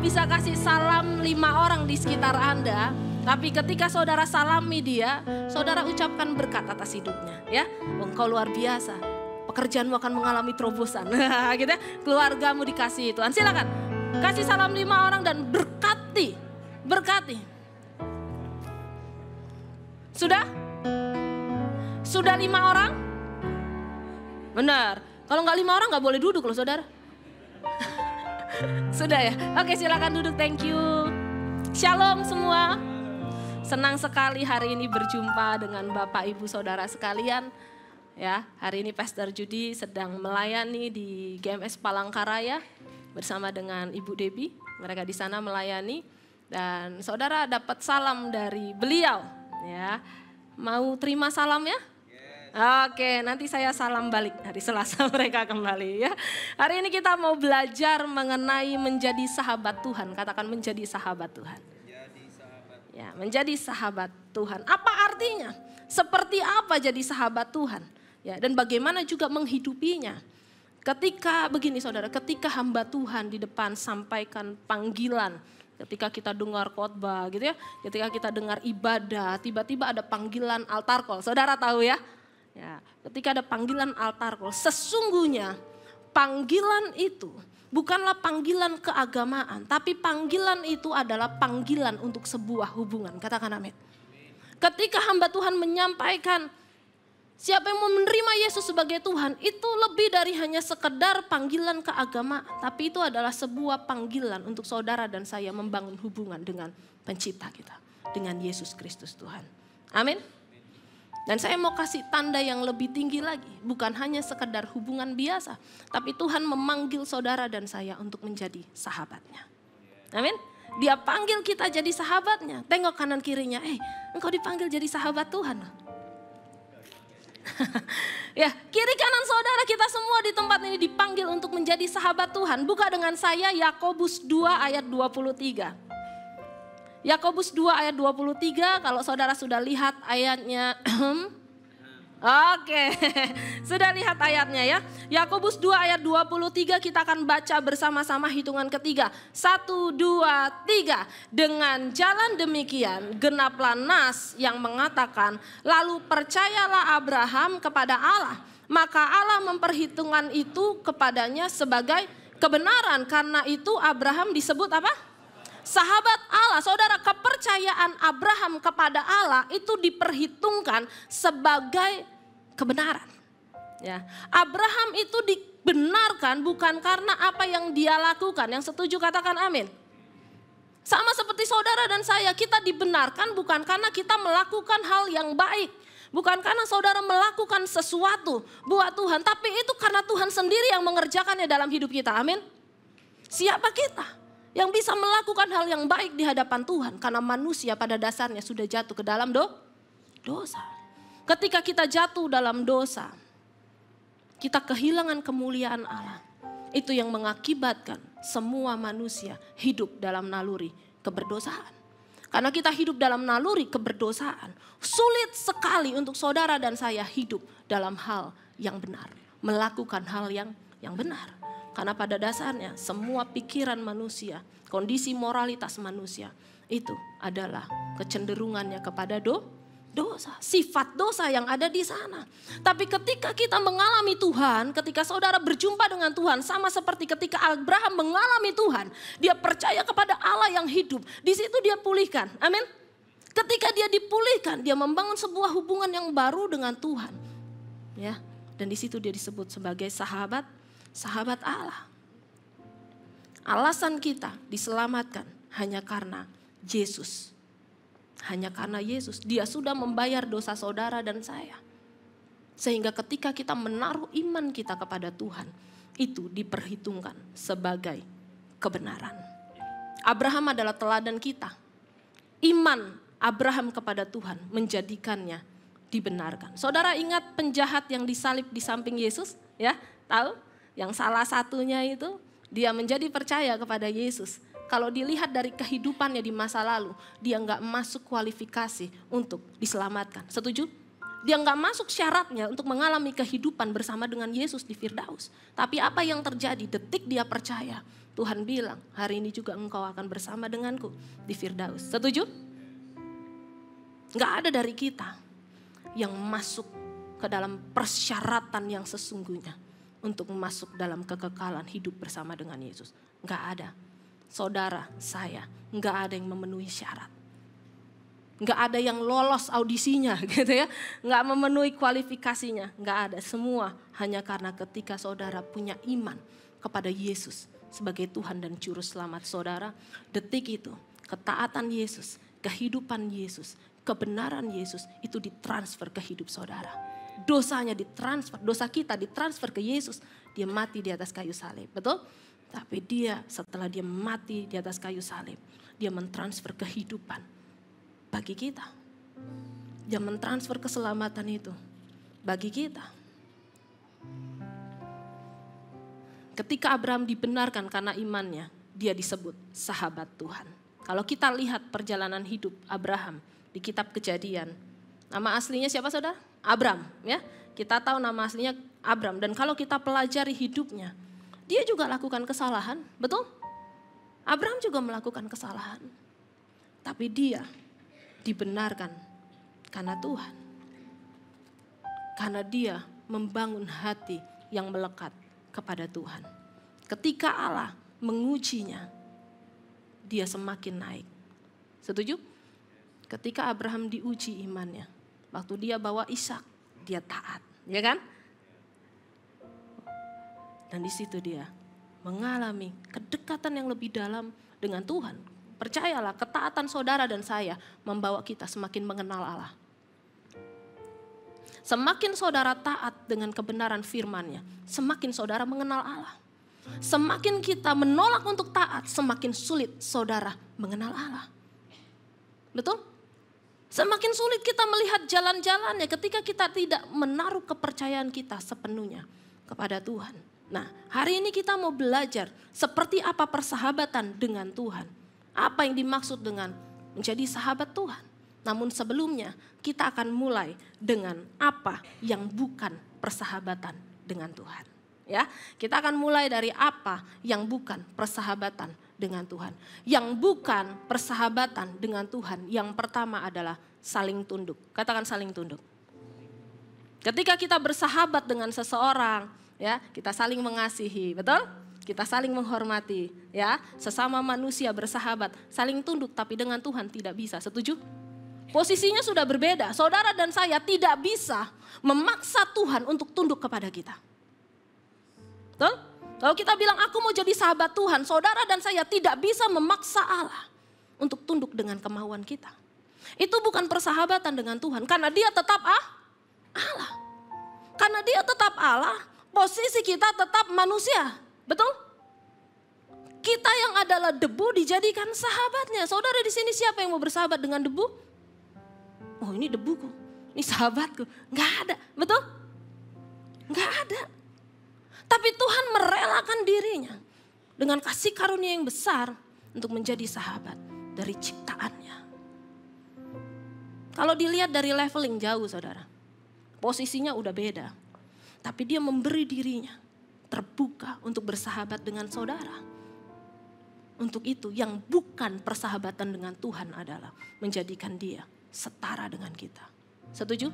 bisa kasih salam 5 orang di sekitar Anda, tapi ketika saudara salami dia, saudara ucapkan berkat atas hidupnya, ya. Engkau luar biasa, pekerjaanmu akan mengalami terobosan, gitu ya. Keluargamu dikasih Tuhan. Silakan kasih salam 5 orang dan berkati. Sudah? Sudah 5 orang? Benar. Kalau nggak 5 orang nggak boleh duduk loh saudara. Sudah ya? Oke, silakan duduk, thank you. Shalom semua. Senang sekali hari ini berjumpa dengan Bapak Ibu Saudara sekalian. Ya, hari ini Pastor Judy sedang melayani di GMS Palangkaraya bersama dengan Ibu Debbie. Mereka di sana melayani dan saudara dapat salam dari beliau. Ya, mau terima salam ya? Oke, nanti saya salam balik hari Selasa mereka kembali ya. Hari ini kita mau belajar mengenai menjadi sahabat Tuhan. Katakan menjadi sahabat Tuhan. Ya, menjadi sahabat Tuhan. Apa artinya? Seperti apa jadi sahabat Tuhan? Ya, dan bagaimana juga menghidupinya? Ketika begini saudara, ketika hamba Tuhan di depan sampaikan panggilan, ketika kita dengar khotbah gitu ya, ketika kita dengar ibadah, tiba-tiba ada panggilan altar call. Saudara tahu ya? Ya, ketika ada panggilan altar call, sesungguhnya panggilan itu bukanlah panggilan keagamaan, tapi panggilan itu adalah panggilan untuk sebuah hubungan. Katakan amin. Ketika hamba Tuhan menyampaikan siapa yang mau menerima Yesus sebagai Tuhan, itu lebih dari hanya sekedar panggilan keagamaan, tapi itu adalah sebuah panggilan untuk saudara dan saya membangun hubungan dengan pencipta kita, dengan Yesus Kristus Tuhan. Amin. Dan saya mau kasih tanda yang lebih tinggi lagi. Bukan hanya sekedar hubungan biasa. Tapi Tuhan memanggil saudara dan saya untuk menjadi sahabatnya. Amin. Dia panggil kita jadi sahabatnya. Tengok kanan kirinya. Engkau dipanggil jadi sahabat Tuhan. Ya, kiri kanan saudara kita semua di tempat ini dipanggil untuk menjadi sahabat Tuhan. Buka dengan saya Yakobus 2 ayat 23. Yakobus 2 ayat 23, kalau saudara sudah lihat ayatnya. Oke, sudah lihat ayatnya ya. Yakobus 2 ayat 23 kita akan baca bersama-sama hitungan ketiga. 1, 2, 3. Dengan jalan demikian genaplah nas yang mengatakan, lalu percayalah Abraham kepada Allah. Maka Allah memperhitungkan itu kepadanya sebagai kebenaran. Karena itu Abraham disebut apa? Sahabat Allah. Saudara, kepercayaan Abraham kepada Allah itu diperhitungkan sebagai kebenaran. Ya, Abraham itu dibenarkan bukan karena apa yang dia lakukan. Yang setuju katakan amin. Sama seperti saudara dan saya, kita dibenarkan bukan karena kita melakukan hal yang baik. Bukan karena saudara melakukan sesuatu buat Tuhan. Tapi itu karena Tuhan sendiri yang mengerjakannya dalam hidup kita. Amin. Siapa kita yang bisa melakukan hal yang baik di hadapan Tuhan? Karena manusia pada dasarnya sudah jatuh ke dalam dosa. Ketika kita jatuh dalam dosa, kita kehilangan kemuliaan Allah. Itu yang mengakibatkan semua manusia hidup dalam naluri keberdosaan. Karena kita hidup dalam naluri keberdosaan, sulit sekali untuk saudara dan saya hidup dalam hal yang benar. Melakukan hal yang benar. Karena pada dasarnya semua pikiran manusia, kondisi moralitas manusia itu adalah kecenderungannya kepada dosa. Sifat dosa yang ada di sana. Tapi ketika kita mengalami Tuhan, ketika saudara berjumpa dengan Tuhan, sama seperti ketika Abraham mengalami Tuhan, dia percaya kepada Allah yang hidup. Di situ dia pulihkan. Amin. Ketika dia dipulihkan, dia membangun sebuah hubungan yang baru dengan Tuhan. Ya, dan di situ dia disebut sebagai sahabat Allah. Alasan kita diselamatkan hanya karena Yesus. Hanya karena Yesus. Dia sudah membayar dosa saudara dan saya. Sehingga ketika kita menaruh iman kita kepada Tuhan, itu diperhitungkan sebagai kebenaran. Abraham adalah teladan kita. Iman Abraham kepada Tuhan menjadikannya dibenarkan. Saudara ingat penjahat yang disalib di samping Yesus? Ya, tahu? Yang salah satunya itu dia menjadi percaya kepada Yesus. Kalau dilihat dari kehidupannya di masa lalu, dia nggak masuk kualifikasi untuk diselamatkan. Setuju? Dia nggak masuk syaratnya untuk mengalami kehidupan bersama dengan Yesus di Firdaus. Tapi apa yang terjadi? Detik dia percaya, Tuhan bilang, hari ini juga engkau akan bersama denganku di Firdaus. Setuju? Gak ada dari kita yang masuk ke dalam persyaratan yang sesungguhnya untuk masuk dalam kekekalan hidup bersama dengan Yesus. Gak ada. Saudara, saya, gak ada yang memenuhi syarat. Gak ada yang lolos audisinya gitu ya. Gak memenuhi kualifikasinya. Gak ada. Semua hanya karena ketika saudara punya iman kepada Yesus sebagai Tuhan dan Juru Selamat saudara. Detik itu ketaatan Yesus, kehidupan Yesus, kebenaran Yesus itu ditransfer ke hidup saudara. Dosanya ditransfer, dosa kita ditransfer ke Yesus. Dia mati di atas kayu salib, betul? Tapi dia setelah dia mati di atas kayu salib, dia mentransfer kehidupan bagi kita. Dia mentransfer keselamatan itu bagi kita. Ketika Abraham dibenarkan karena imannya, dia disebut sahabat Tuhan. Kalau kita lihat perjalanan hidup Abraham di kitab Kejadian, nama aslinya siapa saudara? Abram, ya. Kita tahu nama aslinya Abram, dan kalau kita pelajari hidupnya, dia juga lakukan kesalahan, betul? Abraham juga melakukan kesalahan. Tapi dia dibenarkan karena Tuhan. Karena dia membangun hati yang melekat kepada Tuhan. Ketika Allah mengujinya, dia semakin naik. Setuju? Ketika Abraham diuji imannya, waktu dia bawa Ishak, dia taat, ya kan? Dan di situ dia mengalami kedekatan yang lebih dalam dengan Tuhan. Percayalah, ketaatan saudara dan saya membawa kita semakin mengenal Allah. Semakin saudara taat dengan kebenaran firman-Nya, semakin saudara mengenal Allah. Semakin kita menolak untuk taat, semakin sulit saudara mengenal Allah. Betul? Semakin sulit kita melihat jalan-jalannya ketika kita tidak menaruh kepercayaan kita sepenuhnya kepada Tuhan. Nah, hari ini kita mau belajar seperti apa persahabatan dengan Tuhan. Apa yang dimaksud dengan menjadi sahabat Tuhan. Namun sebelumnya kita akan mulai dengan apa yang bukan persahabatan dengan Tuhan. Ya, kita akan mulai dari apa yang bukan persahabatan dengan Tuhan. Yang bukan persahabatan dengan Tuhan, yang pertama adalah saling tunduk. Katakan saling tunduk. Ketika kita bersahabat dengan seseorang, ya, kita saling mengasihi, betul? Kita saling menghormati, ya, sesama manusia bersahabat, saling tunduk, tapi dengan Tuhan tidak bisa. Setuju? Posisinya sudah berbeda. Saudara dan saya tidak bisa memaksa Tuhan untuk tunduk kepada kita. Betul? Kalau kita bilang aku mau jadi sahabat Tuhan, saudara dan saya tidak bisa memaksa Allah untuk tunduk dengan kemauan kita. Itu bukan persahabatan dengan Tuhan, karena dia tetap Allah. Karena dia tetap Allah, posisi kita tetap manusia. Betul? Kita yang adalah debu dijadikan sahabatnya. Saudara di sini siapa yang mau bersahabat dengan debu? Oh, ini debuku, ini sahabatku. Gak ada, betul? Gak ada. Tapi Tuhan merelakan dirinya dengan kasih karunia yang besar untuk menjadi sahabat dari ciptaannya. Kalau dilihat dari leveling jauh saudara, posisinya udah beda. Tapi dia memberi dirinya terbuka untuk bersahabat dengan saudara. Untuk itu yang bukan persahabatan dengan Tuhan adalah menjadikan dia setara dengan kita. Setuju?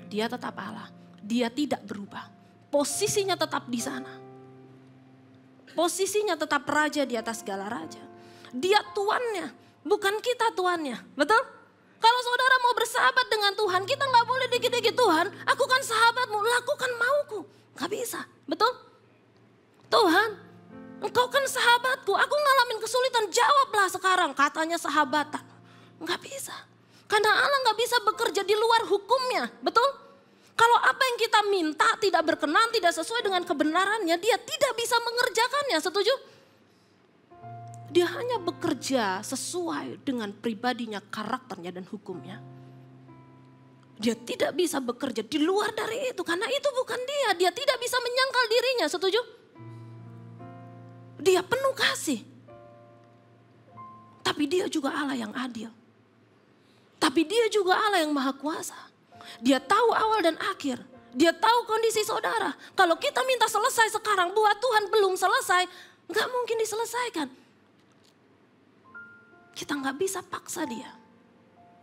Dia tetap Allah. Dia tidak berubah. Posisinya tetap di sana. Posisinya tetap raja di atas segala raja. Dia tuannya, bukan kita tuannya. Betul? Kalau saudara mau bersahabat dengan Tuhan, kita gak boleh dikit-dikit Tuhan, aku kan sahabatmu, lakukan mauku. Gak bisa, betul? Tuhan, engkau kan sahabatku, aku ngalamin kesulitan, jawablah sekarang, katanya sahabatan. Gak bisa, karena Allah gak bisa bekerja di luar hukumnya, betul? Kalau apa yang kita minta tidak berkenan, tidak sesuai dengan kebenarannya, dia tidak bisa mengerjakannya, setuju? Dia hanya bekerja sesuai dengan pribadinya, karakternya dan hukumnya. Dia tidak bisa bekerja di luar dari itu, karena itu bukan dia. Dia tidak bisa menyangkal dirinya, setuju? Dia penuh kasih. Tapi dia juga Allah yang adil. Tapi dia juga Allah yang maha kuasa. Dia tahu awal dan akhir. Dia tahu kondisi saudara. Kalau kita minta selesai sekarang, buat Tuhan belum selesai, Nggak mungkin diselesaikan. Kita nggak bisa paksa dia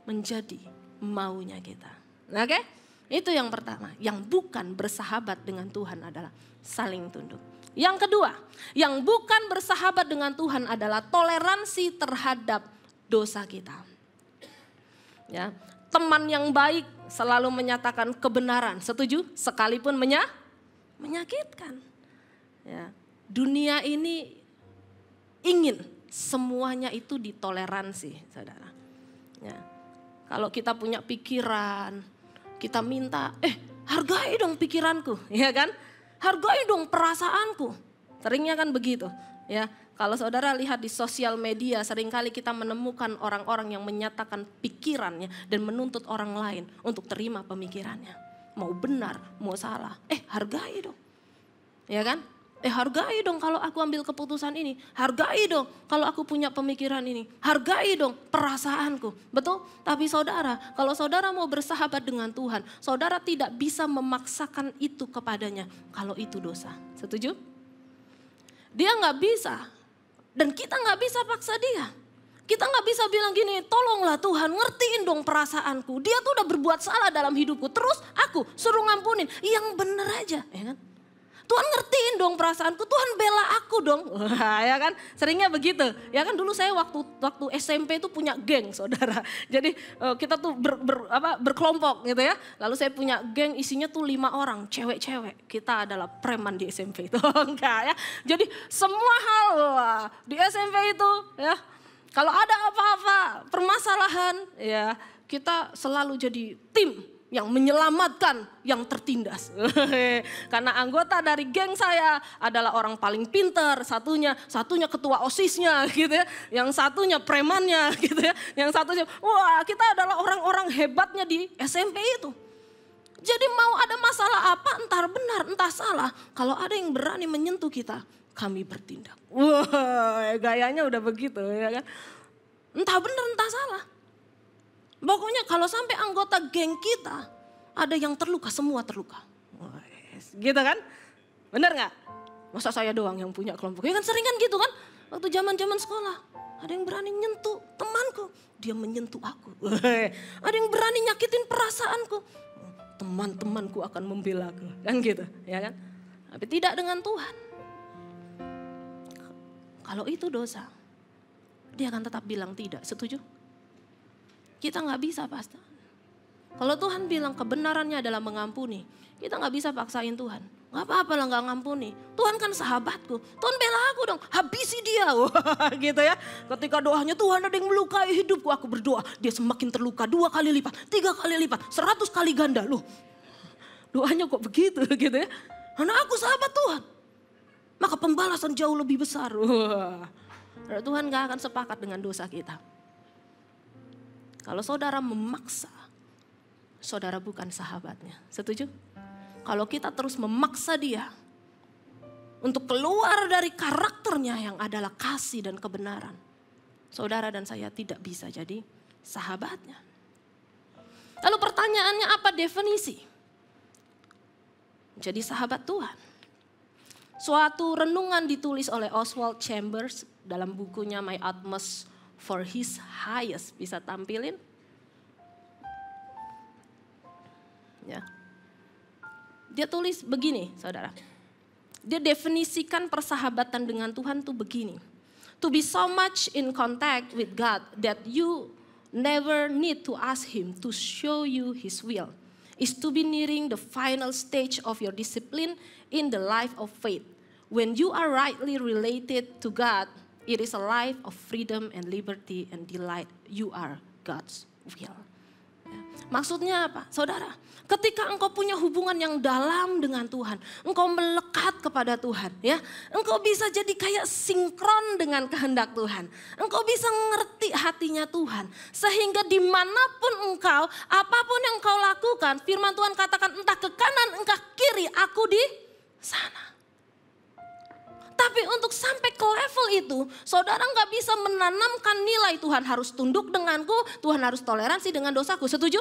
menjadi maunya kita. Oke? Itu yang pertama. Yang bukan bersahabat dengan Tuhan adalah saling tunduk. Yang kedua, yang bukan bersahabat dengan Tuhan adalah toleransi terhadap dosa kita. Ya, teman yang baik selalu menyatakan kebenaran, setuju? Sekalipun menyakitkan. Ya, dunia ini ingin semuanya itu ditoleransi, saudara. Ya, kalau kita punya pikiran, kita minta, hargai dong pikiranku, ya kan? Hargai dong perasaanku. Seringnya kan begitu, ya. Kalau saudara lihat di sosial media, seringkali kita menemukan orang-orang yang menyatakan pikirannya dan menuntut orang lain untuk terima pemikirannya. Mau benar, mau salah, hargai dong. Ya kan? Hargai dong kalau aku ambil keputusan ini. Hargai dong kalau aku punya pemikiran ini. Hargai dong perasaanku. Betul? Tapi saudara, kalau saudara mau bersahabat dengan Tuhan, saudara tidak bisa memaksakan itu kepadanya kalau itu dosa. Setuju? Dia nggak bisa. Dan kita nggak bisa paksa dia. Kita nggak bisa bilang gini, tolonglah Tuhan ngertiin dong perasaanku. Dia tuh udah berbuat salah dalam hidupku. Terus aku suruh ngampunin. Yang bener aja, ya kan? Tuhan ngertiin dong perasaanku, Tuhan bela aku dong. Wah, ya kan, seringnya begitu. Ya kan dulu saya waktu SMP itu punya geng, saudara. Jadi kita tuh berkelompok gitu ya. Lalu saya punya geng isinya tuh 5 orang, cewek-cewek. Kita adalah preman di SMP itu, enggak ya. Jadi semua hal di SMP itu ya, kalau ada apa-apa permasalahan ya, kita selalu jadi tim yang menyelamatkan yang tertindas. Karena anggota dari geng saya adalah orang paling pintar, satunya ketua OSISnya gitu ya, yang satunya premannya gitu ya, yang satunya, wah kita adalah orang-orang hebatnya di SMP itu. Jadi mau ada masalah apa, entah benar entah salah, kalau ada yang berani menyentuh kita, kami bertindak. Wah, gayanya udah begitu ya kan. Entah benar entah salah. Pokoknya kalau sampai anggota geng kita ada yang terluka, semua terluka. Gitu kan? Bener gak? Masa saya doang yang punya kelompok? Ya kan sering kan gitu kan? Waktu zaman sekolah. Ada yang berani nyentuh temanku. Dia menyentuh aku. Ada yang berani nyakitin perasaanku. Teman-temanku akan membela aku. Kan gitu ya kan? Tapi tidak dengan Tuhan. Kalau itu dosa, dia akan tetap bilang tidak. Setuju? Kita gak bisa pastor. Kalau Tuhan bilang kebenarannya adalah mengampuni, kita gak bisa paksain Tuhan. Gak apa-apa lah gak ngampuni. Tuhan kan sahabatku, Tuhan bela aku dong, habisi dia. Gitu ya. Ketika doanya Tuhan ada yang melukai hidupku, aku berdoa. Dia semakin terluka 2 kali lipat, 3 kali lipat, 100 kali ganda. Loh, doanya kok begitu gitu ya. Karena aku sahabat Tuhan, maka pembalasan jauh lebih besar. Tuhan gak akan sepakat dengan dosa kita. Kalau saudara memaksa, saudara bukan sahabatnya. Setuju? Kalau kita terus memaksa dia untuk keluar dari karakternya yang adalah kasih dan kebenaran, saudara dan saya tidak bisa jadi sahabatnya. Lalu pertanyaannya, apa definisi jadi sahabat Tuhan? Suatu renungan ditulis oleh Oswald Chambers dalam bukunya My Utmost for His Highest. Bisa tampilin? Ya. Dia tulis begini, saudara. Dia definisikan persahabatan dengan Tuhan tuh begini. To be so much in contact with God that you never need to ask Him to show you His will is to be nearing the final stage of your discipline in the life of faith. When you are rightly related to God, it is a life of freedom and liberty and delight. You are God's will. Maksudnya apa? Saudara, ketika engkau punya hubungan yang dalam dengan Tuhan, engkau melekat kepada Tuhan, ya, engkau bisa jadi kayak sinkron dengan kehendak Tuhan. Engkau bisa ngerti hatinya Tuhan, sehingga dimanapun engkau, apapun yang engkau lakukan, firman Tuhan katakan entah ke kanan, entah kiri, aku di sana. Tapi untuk sampai ke level itu, saudara nggak bisa menanamkan nilai Tuhan harus tunduk denganku, Tuhan harus toleransi dengan dosaku. Setuju?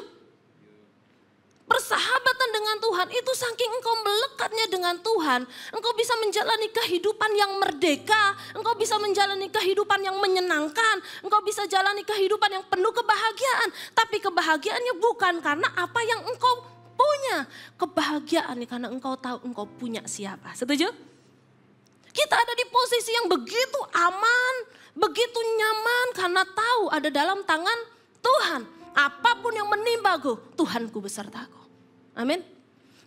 Persahabatan dengan Tuhan itu saking engkau melekatnya dengan Tuhan. Engkau bisa menjalani kehidupan yang merdeka. Engkau bisa menjalani kehidupan yang menyenangkan. Engkau bisa jalani kehidupan yang penuh kebahagiaan. Tapi kebahagiaannya bukan karena apa yang engkau punya. Kebahagiaan karena engkau tahu engkau punya siapa. Setuju? Kita ada di posisi yang begitu aman, begitu nyaman karena tahu ada dalam tangan Tuhan. Apapun yang menimbaku, Tuhanku besertaku. Amin.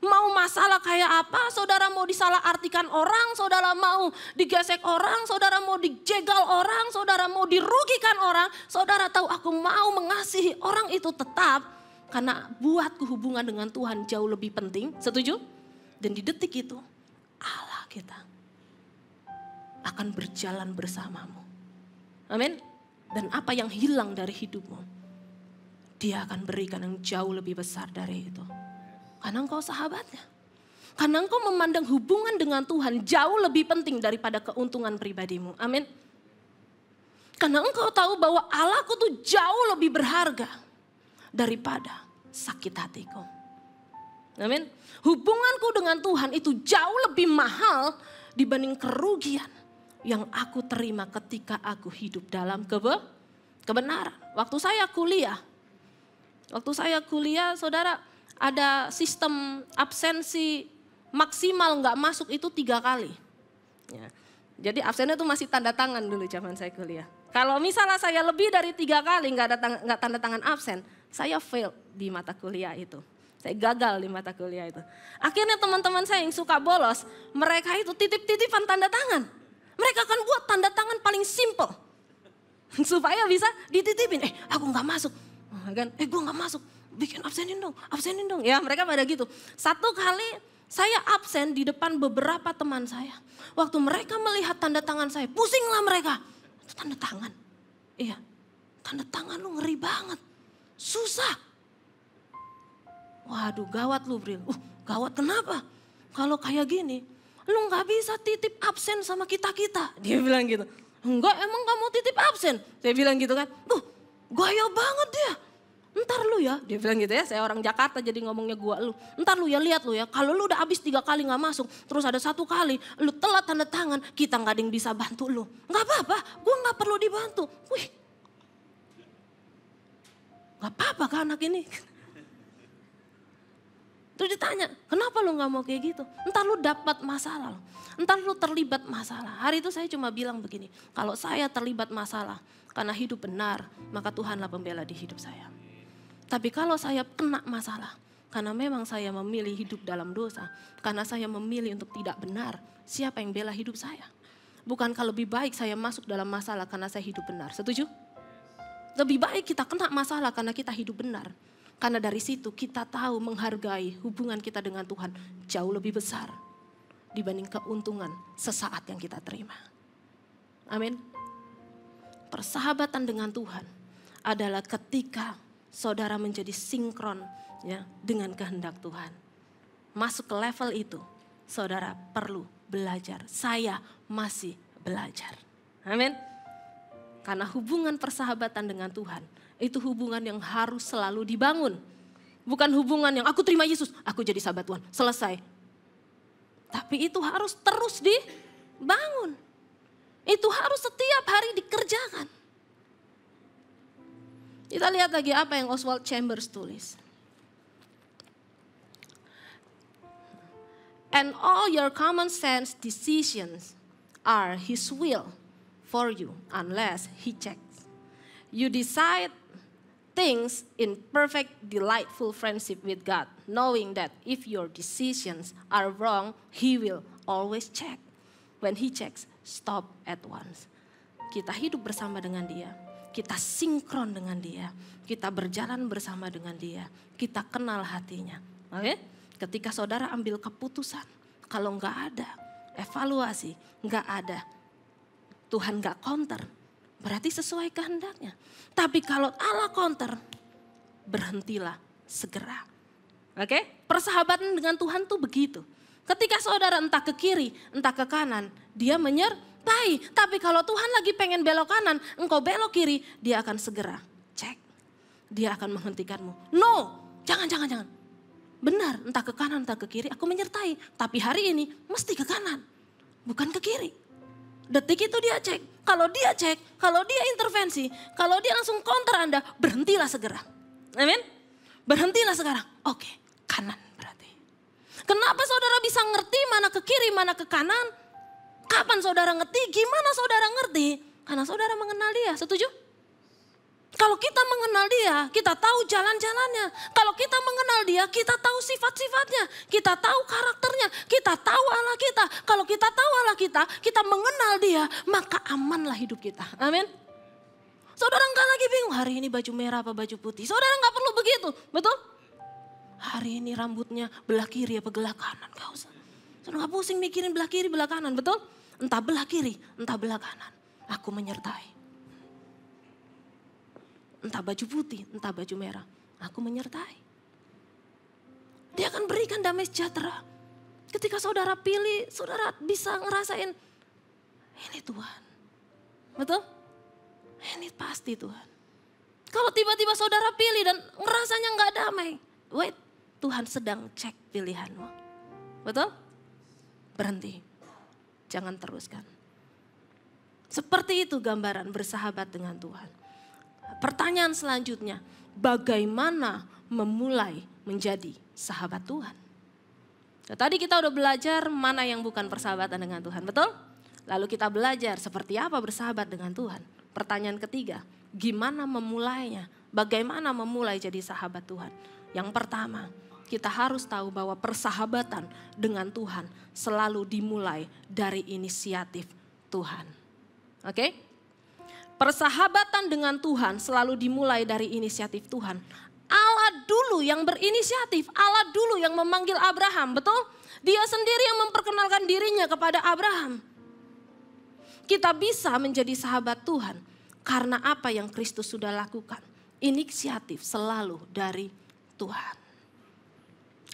Mau masalah kayak apa, saudara mau disalah artikan orang, saudara mau digesek orang, saudara mau dijegal orang, saudara mau dirugikan orang, saudara tahu aku mau mengasihi orang itu tetap. Karena buatku hubungan dengan Tuhan jauh lebih penting, setuju? Dan di detik itu Allah kita akan berjalan bersamamu. Amin. Dan apa yang hilang dari hidupmu, Dia akan berikan yang jauh lebih besar dari itu. Karena engkau sahabatnya. Karena engkau memandang hubungan dengan Tuhan jauh lebih penting daripada keuntungan pribadimu. Amin. Karena engkau tahu bahwa Allahku tuh jauh lebih berharga daripada sakit hatiku. Amin. Hubunganku dengan Tuhan itu jauh lebih mahal dibanding kerugian yang aku terima ketika aku hidup dalam kebenaran. Waktu saya kuliah, saudara, ada sistem absensi maksimal nggak masuk itu 3 kali. Ya. Jadi absennya itu masih tanda tangan dulu zaman saya kuliah. Kalau misalnya saya lebih dari 3 kali nggak tanda tangan absen, saya fail di mata kuliah itu. Saya gagal di mata kuliah itu. Akhirnya teman-teman saya yang suka bolos, mereka itu titip-titipan tanda tangan. Mereka akan buat tanda tangan paling simple. Supaya bisa dititipin, aku nggak masuk. Gue gak masuk, bikin absenin dong. Ya mereka pada gitu. Satu kali saya absen di depan beberapa teman saya. Waktu mereka melihat tanda tangan saya, pusinglah mereka. Itu tanda tangan. Iya, tanda tangan lu ngeri banget. Susah. Waduh gawat lu Bril. Gawat kenapa? Kalau kayak gini, lu gak bisa titip absen sama kita-kita. Dia bilang gitu. Enggak, emang kamu titip absen? Saya bilang gitu kan. Gaya banget dia. Ntar lu ya, dia bilang gitu ya, saya orang Jakarta jadi ngomongnya gua lu. Ntar lu ya, lihat lu ya, kalau lu udah habis 3 kali gak masuk, terus ada 1 kali lu telat tanda tangan, kita gak ada yang bisa bantu lu. Gak apa-apa, gua gak perlu dibantu. Wih, gak apa-apa kan anak ini. Terus ditanya, kenapa lu gak mau kayak gitu? Ntar lu dapat masalah, ntar lu terlibat masalah. Hari itu saya cuma bilang begini, kalau saya terlibat masalah karena hidup benar, maka Tuhanlah pembela di hidup saya. Tapi kalau saya kena masalah, karena memang saya memilih hidup dalam dosa, karena saya memilih untuk tidak benar, siapa yang bela hidup saya? Bukankah lebih baik saya masuk dalam masalah karena saya hidup benar? Setuju? Lebih baik kita kena masalah karena kita hidup benar. Karena dari situ kita tahu menghargai hubungan kita dengan Tuhan jauh lebih besar dibanding keuntungan sesaat yang kita terima. Amin. Persahabatan dengan Tuhan adalah ketika saudara menjadi sinkron ya dengan kehendak Tuhan. Masuk ke level itu, saudara perlu belajar. Saya masih belajar. Amin. Karena hubungan persahabatan dengan Tuhan, itu hubungan yang harus selalu dibangun. Bukan hubungan yang aku terima Yesus, aku jadi sahabat Tuhan, selesai. Tapi itu harus terus dibangun. Itu harus setiap hari dikerjakan. Kita lihat lagi apa yang Oswald Chambers tulis. And all your common sense decisions are His will for you unless He checks. You decide things in perfect delightful friendship with God, knowing that if your decisions are wrong, He will always check. When He checks, stop at once. Kita hidup bersama dengan Dia. Kita sinkron dengan Dia, kita berjalan bersama dengan Dia, kita kenal hatinya. Oke? Ketika saudara ambil keputusan, kalau nggak ada evaluasi, nggak ada Tuhan nggak counter, berarti sesuai kehendaknya. Tapi kalau Allah counter, berhentilah segera. Oke? Persahabatan dengan Tuhan tuh begitu. Ketika saudara entah ke kiri, entah ke kanan, Dia menyertai. Tapi kalau Tuhan lagi pengen belok kanan, engkau belok kiri, Dia akan segera cek. Dia akan menghentikanmu. No, jangan. benar, entah ke kanan, entah ke kiri, aku menyertai. Tapi hari ini mesti ke kanan, bukan ke kiri. Detik itu dia cek, kalau dia cek, kalau dia intervensi, kalau dia langsung counter Anda, berhentilah segera. Amin? Berhentilah sekarang. Oke, kanan berarti. Kenapa saudara bisa ngerti mana ke kiri, mana ke kanan? Kapan saudara ngerti? Gimana saudara ngerti? Karena saudara mengenal dia, setuju? Kalau kita mengenal dia, kita tahu jalan-jalannya. Kalau kita mengenal dia, kita tahu sifat-sifatnya. Kita tahu karakternya, kita tahu Allah kita. Kalau kita tahu Allah kita mengenal dia, maka amanlah hidup kita. Amin. Saudara nggak lagi bingung hari ini baju merah apa baju putih. Saudara nggak perlu begitu, betul? Hari ini rambutnya belah kiri apa belah kanan, nggak usah. Saudara nggak pusing mikirin belah kiri, belah kanan, betul? Entah belah kiri, entah belah kanan. Aku menyertai. Entah baju putih, entah baju merah. Aku menyertai. Dia akan berikan damai sejahtera. Ketika saudara pilih, saudara bisa ngerasain, ini Tuhan. Betul? Ini pasti Tuhan. Kalau tiba-tiba saudara pilih dan ngerasanya gak damai. Wait, Tuhan sedang cek pilihanmu. Betul? Berhenti. Jangan teruskan. Seperti itu gambaran bersahabat dengan Tuhan. Pertanyaan selanjutnya, bagaimana memulai menjadi sahabat Tuhan? Nah, tadi kita udah belajar mana yang bukan persahabatan dengan Tuhan, betul? Lalu kita belajar seperti apa bersahabat dengan Tuhan. Pertanyaan ketiga, gimana memulainya? Bagaimana memulai jadi sahabat Tuhan? Yang pertama, kita harus tahu bahwa persahabatan dengan Tuhan selalu dimulai dari inisiatif Tuhan. Oke? Persahabatan dengan Tuhan selalu dimulai dari inisiatif Tuhan. Allah dulu yang berinisiatif, Allah dulu yang memanggil Abraham, betul? Dia sendiri yang memperkenalkan dirinya kepada Abraham. Kita bisa menjadi sahabat Tuhan karena apa yang Kristus sudah lakukan. Inisiatif selalu dari Tuhan.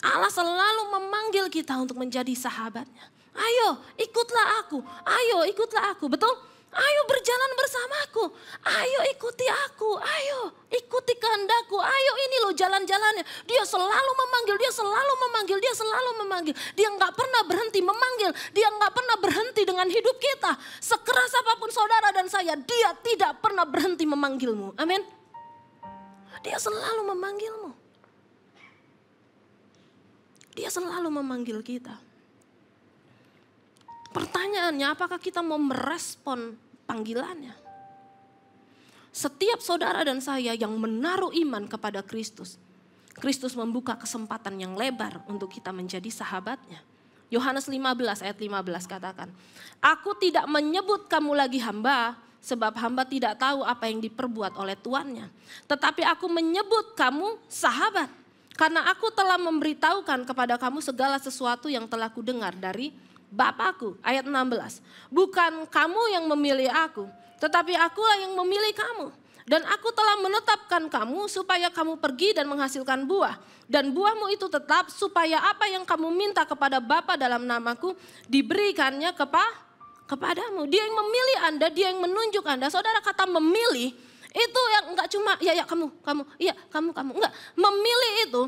Allah selalu memanggil kita untuk menjadi sahabatnya. Ayo ikutlah aku, ayo ikutlah aku, betul? Ayo berjalan bersamaku, ayo ikuti aku, ayo ikuti kehendakku, ayo ini loh jalan-jalannya. Dia selalu memanggil, dia selalu memanggil, dia selalu memanggil. Dia nggak pernah berhenti memanggil, dia nggak pernah berhenti dengan hidup kita. Sekeras apapun saudara dan saya, dia tidak pernah berhenti memanggilmu. Amin. Dia selalu memanggilmu. Dia selalu memanggil kita. Pertanyaannya, apakah kita mau merespon panggilannya? Setiap saudara dan saya yang menaruh iman kepada Kristus, Kristus membuka kesempatan yang lebar untuk kita menjadi sahabatnya. Yohanes 15 ayat 15 katakan, aku tidak menyebut kamu lagi hamba, sebab hamba tidak tahu apa yang diperbuat oleh tuannya. Tetapi aku menyebut kamu sahabat, karena aku telah memberitahukan kepada kamu segala sesuatu yang telah kudengar dari Bapakku. Ayat 16. Bukan kamu yang memilih aku, tetapi akulah yang memilih kamu. Dan aku telah menetapkan kamu supaya kamu pergi dan menghasilkan buah. Dan buahmu itu tetap supaya apa yang kamu minta kepada Bapa dalam namaku diberikannya kepadamu. Dia yang memilih Anda, dia yang menunjuk Anda. Saudara, kata memilih itu yang enggak cuma ya kamu, iya kamu. Enggak, memilih itu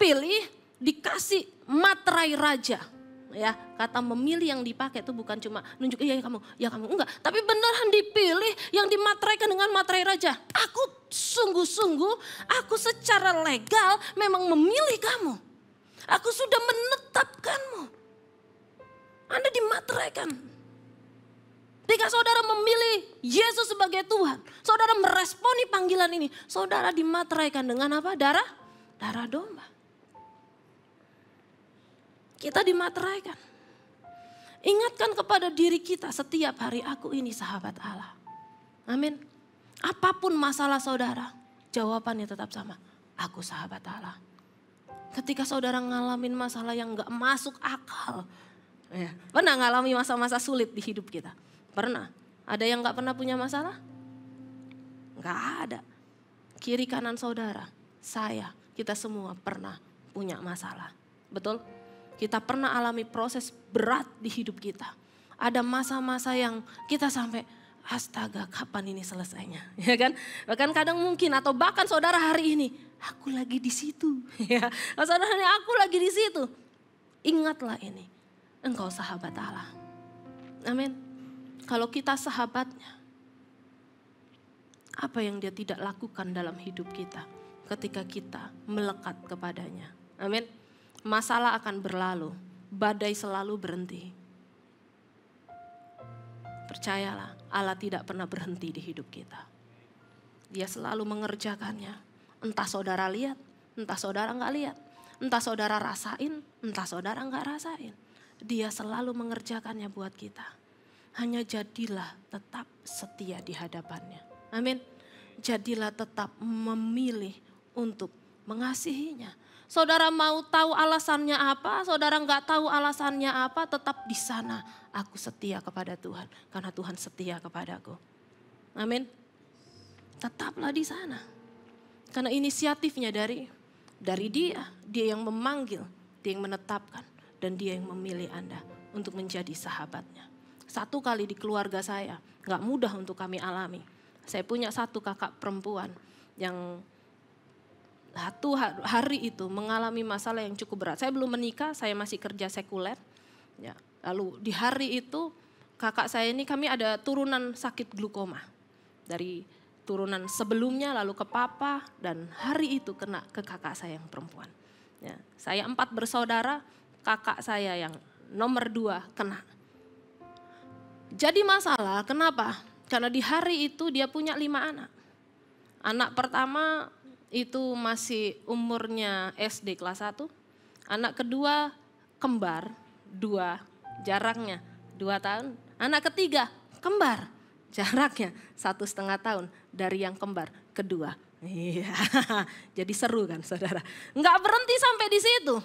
pilih dikasih materai raja. Ya, kata memilih yang dipakai itu bukan cuma nunjuk ya kamu, enggak. Tapi beneran dipilih yang dimateraikan dengan materai raja. Aku sungguh-sungguh, aku secara legal memang memilih kamu. Aku sudah menetapkanmu. Anda dimateraikan. Ketika saudara memilih Yesus sebagai Tuhan, saudara meresponi panggilan ini, saudara dimateraikan dengan apa? Darah domba. Kita dimateraikan. Ingatkan kepada diri kita setiap hari, aku ini sahabat Allah. Amin. Apapun masalah saudara, jawabannya tetap sama. Aku sahabat Allah. Ketika saudara ngalamin masalah yang gak masuk akal. Ya, pernah ngalami masa-masa sulit di hidup kita? Pernah. Ada yang gak pernah punya masalah? Gak ada. Kiri kanan saudara, saya, kita semua pernah punya masalah. Betul? Kita pernah alami proses berat di hidup kita. Ada masa-masa yang kita sampai, astaga kapan ini selesainya, ya kan? Bahkan kadang mungkin atau bahkan saudara hari ini, aku lagi di situ, ya. Saudara ini aku lagi di situ. Ingatlah ini, engkau sahabat Allah. Amin. Kalau kita sahabatnya, apa yang dia tidak lakukan dalam hidup kita ketika kita melekat kepadanya. Amin. Masalah akan berlalu, badai selalu berhenti. Percayalah, Allah tidak pernah berhenti di hidup kita. Dia selalu mengerjakannya. Entah saudara lihat, entah saudara nggak lihat. Entah saudara rasain, entah saudara nggak rasain. Dia selalu mengerjakannya buat kita. Hanya jadilah tetap setia di hadapannya. Amin. Jadilah tetap memilih untuk mengasihinya. Saudara mau tahu alasannya apa, saudara nggak tahu alasannya apa, tetap di sana. Aku setia kepada Tuhan, karena Tuhan setia kepadaku. Amin. Tetaplah di sana. Karena inisiatifnya dari dia yang memanggil, dia yang menetapkan, dan dia yang memilih Anda untuk menjadi sahabatnya. Satu kali di keluarga saya, nggak mudah untuk kami alami. Saya punya satu kakak perempuan yang satu hari itu mengalami masalah yang cukup berat. Saya belum menikah, saya masih kerja sekuler. Ya, lalu di hari itu kakak saya ini kami ada turunan sakit glukoma. Dari turunan sebelumnya lalu ke papa dan hari itu kena ke kakak saya yang perempuan. Ya, saya 4 bersaudara, kakak saya yang nomor 2 kena. Jadi masalah kenapa? Karena di hari itu dia punya 5 anak. Anak pertama itu masih umurnya SD kelas 1. Anak kedua kembar 2, jaraknya 2 tahun. Anak ketiga kembar, jaraknya 1,5 tahun dari yang kembar kedua. Iya, jadi seru kan saudara. Nggak berhenti sampai di situ.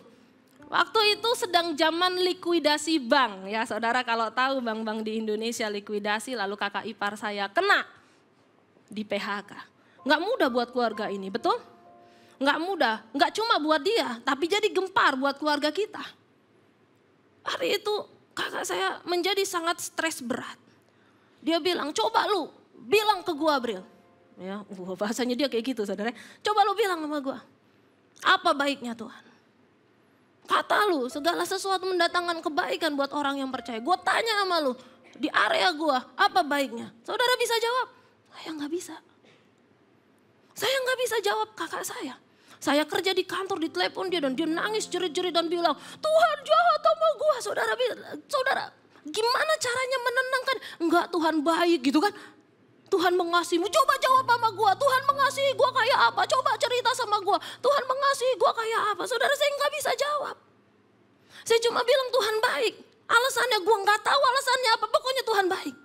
Waktu itu sedang zaman likuidasi bank ya saudara, kalau tahu bank-bank di Indonesia likuidasi, lalu kakak ipar saya kena di PHK. Nggak mudah buat keluarga ini, betul? Nggak mudah, nggak cuma buat dia, tapi jadi gempar buat keluarga kita. Hari itu kakak saya menjadi sangat stres berat. Dia bilang, coba lu bilang ke gua Bril. Ya, bahasanya dia kayak gitu saudara. Coba lu bilang sama gua, apa baiknya Tuhan? Kata lu, segala sesuatu mendatangkan kebaikan buat orang yang percaya. Gua tanya sama lu, di area gua, apa baiknya? Saudara bisa jawab? Saya nggak bisa. Saya nggak bisa jawab kakak saya. Saya kerja di kantor, ditelepon dia dan dia nangis jerit-jerit dan bilang, Tuhan jahat sama gua. Saudara, gimana caranya menenangkan? Enggak, Tuhan baik gitu kan. Tuhan mengasihimu, coba jawab sama gua. Tuhan mengasihi gua kayak apa? Coba cerita sama gua. Tuhan mengasihi gua kayak apa? Saudara, saya nggak bisa jawab. Saya cuma bilang Tuhan baik. Alasannya gua nggak tahu alasannya apa. Pokoknya Tuhan baik.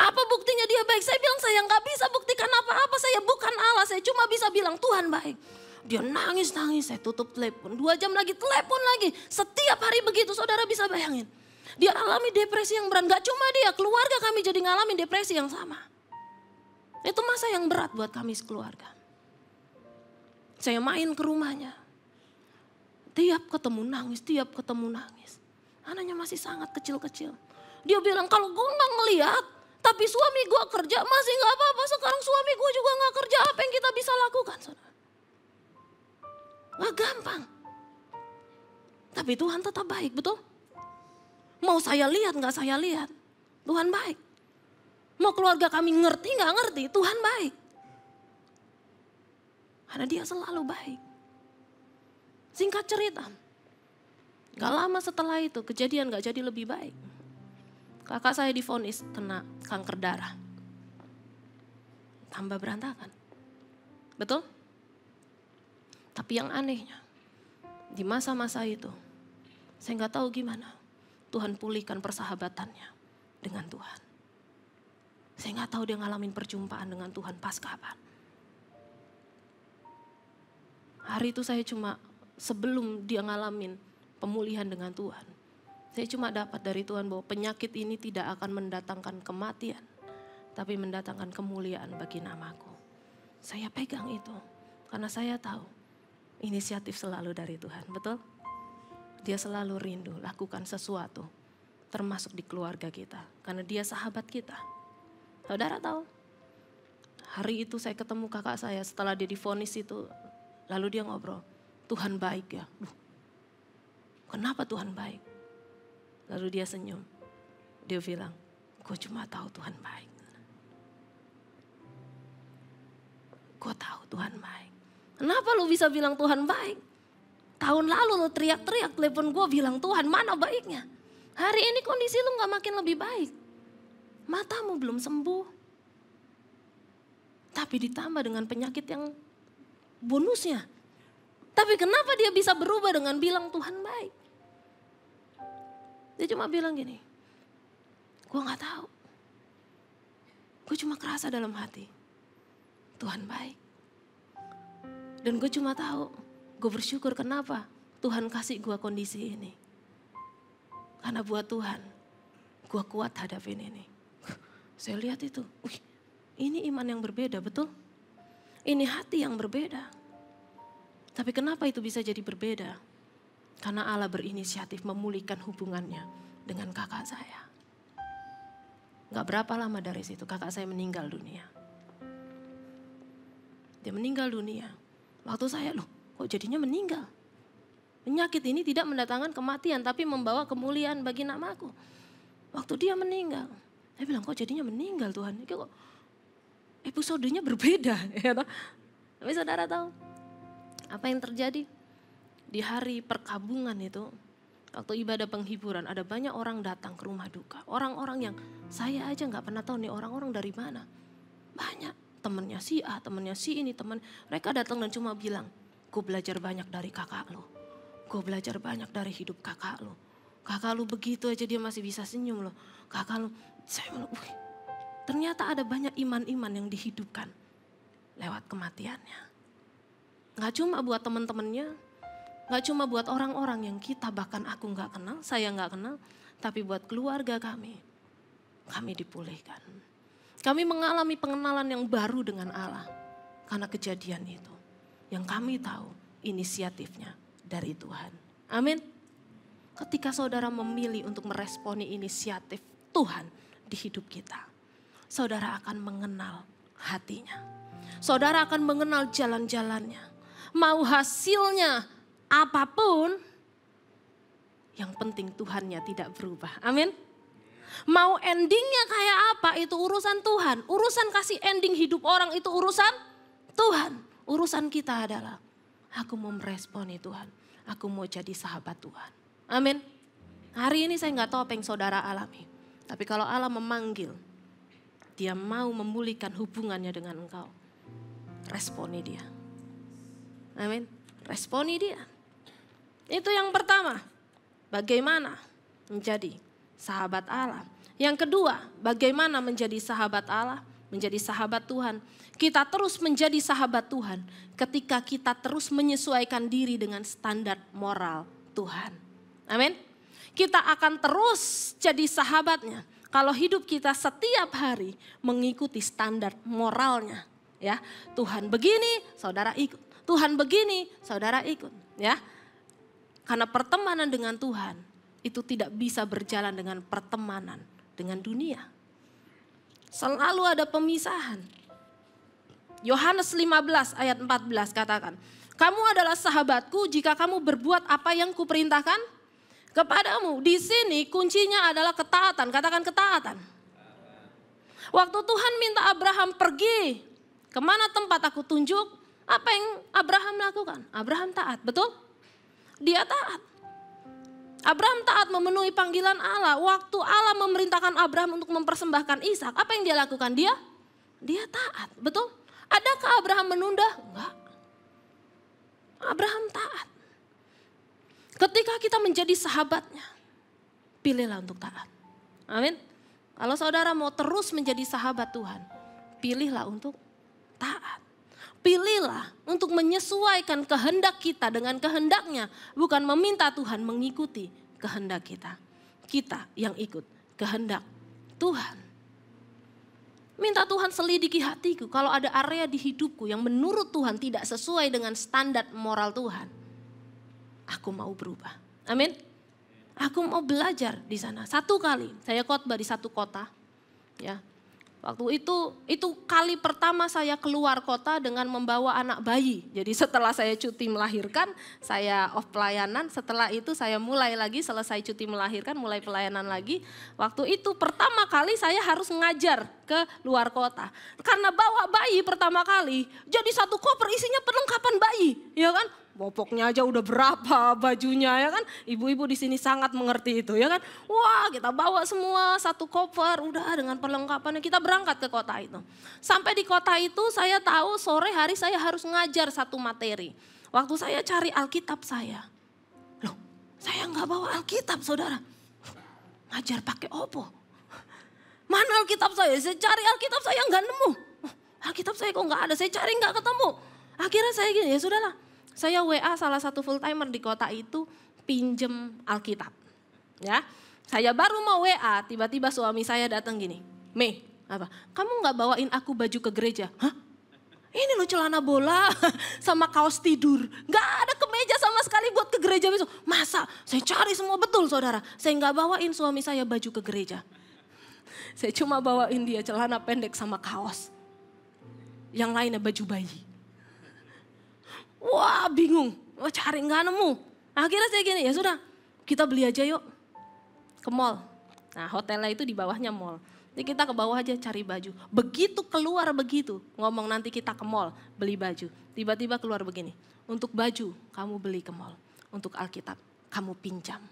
Apa buktinya dia baik? Saya bilang saya nggak bisa buktikan apa-apa. Saya bukan Allah. Saya cuma bisa bilang Tuhan baik. Dia nangis-nangis. Saya tutup telepon. 2 jam lagi telepon lagi. Setiap hari begitu, saudara bisa bayangin. Dia alami depresi yang berat. Gak cuma dia, keluarga kami jadi ngalamin depresi yang sama. Itu masa yang berat buat kami sekeluarga. Saya main ke rumahnya. Tiap ketemu nangis. Anaknya masih sangat kecil-kecil. Dia bilang kalau gue gak ngeliat, tapi suami gue kerja masih gak apa-apa. Sekarang suami gue juga gak kerja, apa yang kita bisa lakukan? Saudara? Gak gampang. Tapi Tuhan tetap baik, betul? Mau saya lihat gak saya lihat, Tuhan baik. Mau keluarga kami ngerti gak ngerti, Tuhan baik. Karena dia selalu baik. Singkat cerita, gak lama setelah itu kejadian gak jadi lebih baik. Kakak saya divonis kena kanker darah. Tambah berantakan. Betul? Tapi yang anehnya, di masa-masa itu, saya gak tahu gimana Tuhan pulihkan persahabatannya dengan Tuhan. Saya gak tahu dia ngalamin perjumpaan dengan Tuhan pas kapan. Hari itu saya cuma, sebelum dia ngalamin pemulihan dengan Tuhan, saya cuma dapat dari Tuhan bahwa penyakit ini tidak akan mendatangkan kematian, tapi mendatangkan kemuliaan bagi namaku. Saya pegang itu, karena saya tahu inisiatif selalu dari Tuhan, betul? Dia selalu rindu lakukan sesuatu termasuk di keluarga kita. Karena dia sahabat kita. Saudara tahu, hari itu saya ketemu kakak saya setelah dia divonis itu. Lalu dia ngobrol, Tuhan baik ya. Kenapa Tuhan baik? Lalu dia senyum. Dia bilang, gue cuma tahu Tuhan baik. Gue tahu Tuhan baik. Kenapa lu bisa bilang Tuhan baik? Tahun lalu lu teriak-teriak telepon gue bilang Tuhan mana baiknya. Hari ini kondisi lu gak makin lebih baik. Matamu belum sembuh. Tapi ditambah dengan penyakit yang bonusnya. Tapi kenapa dia bisa berubah dengan bilang Tuhan baik? Dia cuma bilang gini, gue gak tahu. Gue cuma kerasa dalam hati, Tuhan baik. Dan gue cuma tahu, gue bersyukur kenapa Tuhan kasih gue kondisi ini. Karena buat Tuhan, gue kuat hadapin ini. Saya lihat itu, ini iman yang berbeda, betul? Ini hati yang berbeda. Tapi kenapa itu bisa jadi berbeda? Karena Allah berinisiatif memulihkan hubungannya dengan kakak saya. Gak berapa lama dari situ kakak saya meninggal dunia. Dia meninggal dunia. Waktu saya, loh kok jadinya meninggal? Penyakit ini tidak mendatangkan kematian tapi membawa kemuliaan bagi namaku. Waktu dia meninggal, saya bilang kok jadinya meninggal Tuhan? Ini kok episodenya berbeda. Tapi saudara tahu apa yang terjadi? Di hari perkabungan itu, waktu ibadah penghiburan ada banyak orang datang ke rumah duka. Orang-orang yang saya aja gak pernah tahu nih orang-orang dari mana. Banyak, temennya si A, temennya si ini, mereka datang dan cuma bilang, gue belajar banyak dari kakak lo. Gue belajar banyak dari hidup kakak lo. Kakak lo begitu aja dia masih bisa senyum loh. Kakak lo, saya bilang, ternyata ada banyak iman-iman yang dihidupkan lewat kematiannya. Gak cuma buat teman-temannya, gak cuma buat orang-orang yang kita bahkan aku gak kenal, saya gak kenal. Tapi buat keluarga kami dipulihkan. Kami mengalami pengenalan yang baru dengan Allah. Karena kejadian itu. Yang kami tahu inisiatifnya dari Tuhan. Amin. Ketika saudara memilih untuk meresponi inisiatif Tuhan di hidup kita. Saudara akan mengenal hatinya. Saudara akan mengenal jalan-jalannya. Mau hasilnya apapun, yang penting Tuhannya tidak berubah. Amin. Mau endingnya kayak apa itu urusan Tuhan. Urusan kasih ending hidup orang itu urusan Tuhan. Urusan kita adalah aku mau meresponi Tuhan. Aku mau jadi sahabat Tuhan. Amin. Hari ini saya gak tahu apa yang saudara alami. Tapi kalau Allah memanggil, dia mau memulihkan hubungannya dengan engkau. Responi dia. Amin. Responi dia. Itu yang pertama. Bagaimana menjadi sahabat Allah. Yang kedua, bagaimana menjadi sahabat Allah, menjadi sahabat Tuhan. Kita terus menjadi sahabat Tuhan ketika kita terus menyesuaikan diri dengan standar moral Tuhan. Amin. Kita akan terus jadi sahabatnya kalau hidup kita setiap hari mengikuti standar moralnya. Ya, Tuhan begini, saudara ikut. Tuhan begini, saudara ikut. Ya, karena pertemanan dengan Tuhan itu tidak bisa berjalan dengan pertemanan dengan dunia. Selalu ada pemisahan. Yohanes 15 ayat 14 katakan, kamu adalah sahabatku jika kamu berbuat apa yang kuperintahkan kepadamu. Di sini kuncinya adalah ketaatan. Katakan ketaatan. Waktu Tuhan minta Abraham pergi, kemana tempat aku tunjuk, apa yang Abraham lakukan? Abraham taat, betul? Dia taat. Abraham taat memenuhi panggilan Allah. Waktu Allah memerintahkan Abraham untuk mempersembahkan Ishak, apa yang dia lakukan? Dia taat, betul? Adakah Abraham menunda? Enggak. Abraham taat. Ketika kita menjadi sahabatnya, pilihlah untuk taat. Amin. Kalau saudara mau terus menjadi sahabat Tuhan, pilihlah untuk taat. Pilihlah untuk menyesuaikan kehendak kita dengan kehendaknya. Bukan meminta Tuhan mengikuti kehendak kita. Kita yang ikut kehendak Tuhan. Minta Tuhan selidiki hatiku. Kalau ada area di hidupku yang menurut Tuhan tidak sesuai dengan standar moral Tuhan. Aku mau berubah. Amin. Aku mau belajar di sana. 1 kali saya khotbah di 1 kota. Ya. Waktu itu kali pertama saya keluar kota dengan membawa anak bayi. Jadi setelah saya cuti melahirkan, saya off pelayanan. Setelah itu saya mulai lagi, selesai cuti melahirkan, mulai pelayanan lagi. Waktu itu pertama kali saya harus ngajar ke luar kota. Karena bawa bayi pertama kali, jadi 1 koper isinya perlengkapan bayi, ya kan? Popoknya aja udah berapa bajunya, ya kan? Ibu-ibu di sini sangat mengerti itu, ya kan? Wah, kita bawa semua 1 koper, udah dengan perlengkapannya kita berangkat ke kota itu. Sampai di kota itu saya tahu sore hari saya harus ngajar 1 materi. Waktu saya cari Alkitab saya, loh saya nggak bawa Alkitab saudara. Ngajar pakai opo? Mana Alkitab saya? Saya cari Alkitab saya nggak nemu. Alkitab saya kok nggak ada, saya cari nggak ketemu. Akhirnya saya gini, ya sudahlah. Saya WA salah satu full timer di kota itu pinjem Alkitab. Ya, saya baru mau WA, tiba-tiba suami saya datang gini, Mei, apa? Kamu nggak bawain aku baju ke gereja? Hah? Ini loh celana bola sama kaos tidur, nggak ada kemeja sama sekali buat ke gereja besok. Masa? Saya cari semua betul saudara, saya nggak bawain suami saya baju ke gereja. Saya cuma bawain dia celana pendek sama kaos. Yang lainnya baju bayi. Wah bingung, cari nggak nemu. Akhirnya saya gini, ya sudah kita beli aja yuk ke mall. Nah hotelnya itu di bawahnya mall. Jadi kita ke bawah aja cari baju. Begitu keluar begitu, ngomong nanti kita ke mall beli baju. Tiba-tiba keluar begini, untuk baju kamu beli ke mall. Untuk Alkitab kamu pinjam.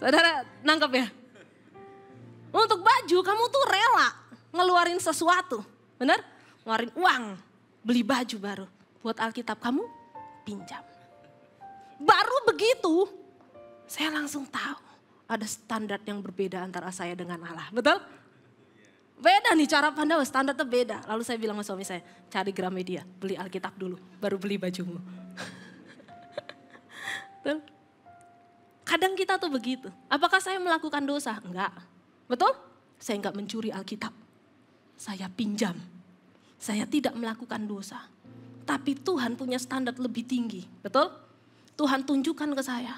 Saudara nangkep ya? Untuk baju kamu tuh rela ngeluarin sesuatu. Benar? Ngeluarin uang, beli baju baru. Buat Alkitab kamu pinjam. Baru begitu saya langsung tahu ada standar yang berbeda antara saya dengan Allah. Betul? Beda nih cara pandang, standarnya beda. Lalu saya bilang sama suami saya, cari Gramedia, beli Alkitab dulu, baru beli bajumu. Betul? Kadang kita tuh begitu. Apakah saya melakukan dosa? Enggak. Betul? Saya enggak mencuri Alkitab. Saya pinjam. Saya tidak melakukan dosa. Tapi Tuhan punya standar lebih tinggi, betul? Tuhan tunjukkan ke saya,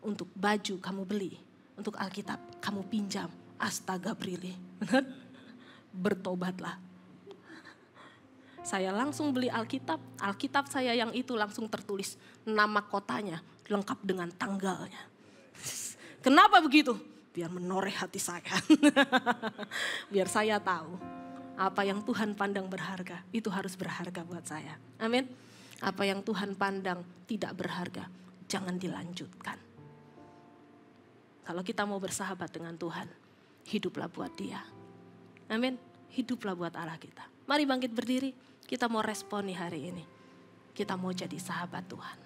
untuk baju kamu beli, untuk Alkitab kamu pinjam. Astaga Brili, benar? Bertobatlah. Saya langsung beli Alkitab, Alkitab saya yang itu langsung tertulis nama kotanya, lengkap dengan tanggalnya. Kenapa begitu? Biar menoreh hati saya. Biar saya tahu. Apa yang Tuhan pandang berharga, itu harus berharga buat saya. Amin. Apa yang Tuhan pandang tidak berharga, jangan dilanjutkan. Kalau kita mau bersahabat dengan Tuhan, hiduplah buat Dia. Amin. Hiduplah buat Allah kita. Mari bangkit berdiri, kita mau responi hari ini. Kita mau jadi sahabat Tuhan.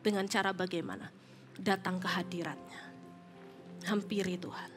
Dengan cara bagaimana? Datang ke hadirat-Nya. Hampiri Tuhan.